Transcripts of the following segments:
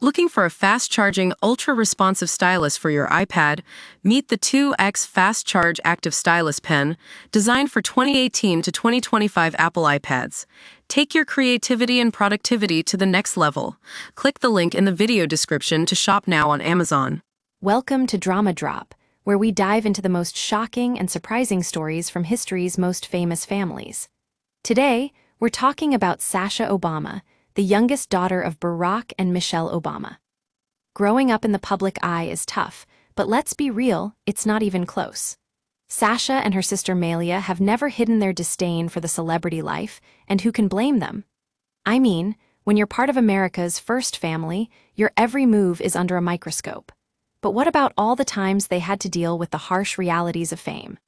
Looking for a fast-charging, ultra-responsive stylus for your iPad? Meet the 2X Fast Charge Active Stylus Pen, designed for 2018 to 2025 Apple iPads. Take your creativity and productivity to the next level. Click the link in the video description to shop now on Amazon. Welcome to Drama Drop, where we dive into the most shocking and surprising stories from history's most famous families. Today, we're talking about Sasha Obama, the youngest daughter of Barack and Michelle Obama. Growing up in the public eye is tough, but let's be real, it's not even close. Sasha and her sister Malia have never hidden their disdain for the celebrity life, and who can blame them? I mean, when you're part of America's first family, your every move is under a microscope. But what about all the times they had to deal with the harsh realities of fame?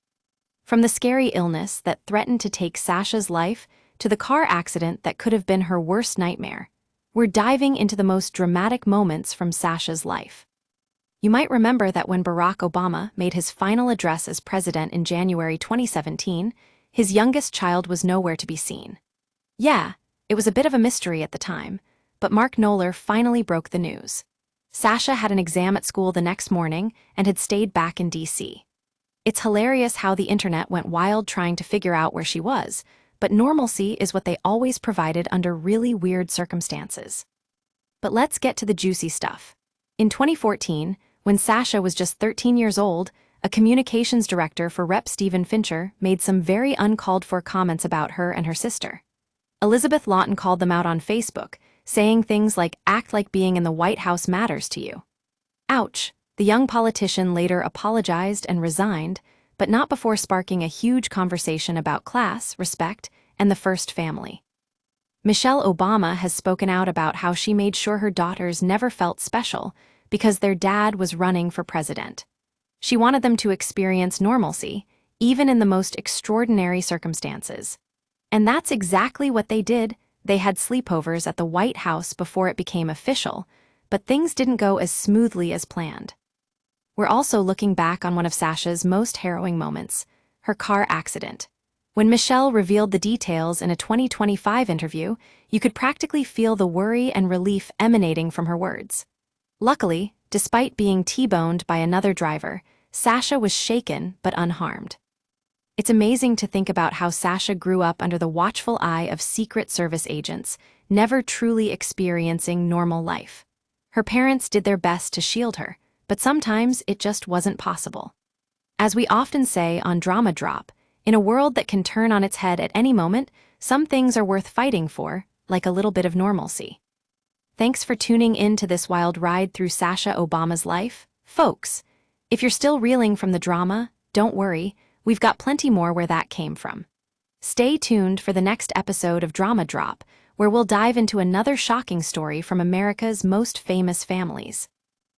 From the scary illness that threatened to take Sasha's life to the car accident that could have been her worst nightmare, we're diving into the most dramatic moments from Sasha's life. You might remember that when Barack Obama made his final address as president in January 2017, his youngest child was nowhere to be seen. Yeah, it was a bit of a mystery at the time, but Mark Knoller finally broke the news. Sasha had an exam at school the next morning and had stayed back in D.C. It's hilarious how the internet went wild trying to figure out where she was, but normalcy is what they always provided under really weird circumstances. But let's get to the juicy stuff. In 2014, when Sasha was just 13 years old, a communications director for Rep. Stephen Fincher made some very uncalled-for comments about her and her sister. Elizabeth Lawton called them out on Facebook, saying things like, "Act like being in the White House matters to you." Ouch. The young politician later apologized and resigned, but not before sparking a huge conversation about class, respect, and the first family. Michelle Obama has spoken out about how she made sure her daughters never felt special because their dad was running for president. She wanted them to experience normalcy, even in the most extraordinary circumstances. And that's exactly what they did. They had sleepovers at the White House before it became official, but things didn't go as smoothly as planned. We're also looking back on one of Sasha's most harrowing moments, her car accident. When Michelle revealed the details in a 2025 interview, you could practically feel the worry and relief emanating from her words. Luckily, despite being T-boned by another driver, Sasha was shaken but unharmed. It's amazing to think about how Sasha grew up under the watchful eye of Secret Service agents, never truly experiencing normal life. Her parents did their best to shield her, but sometimes it just wasn't possible. As we often say on Drama Drop, in a world that can turn on its head at any moment, some things are worth fighting for, like a little bit of normalcy. Thanks for tuning in to this wild ride through Sasha Obama's life, folks. If you're still reeling from the drama, don't worry, we've got plenty more where that came from. Stay tuned for the next episode of Drama Drop, where we'll dive into another shocking story from America's most famous families.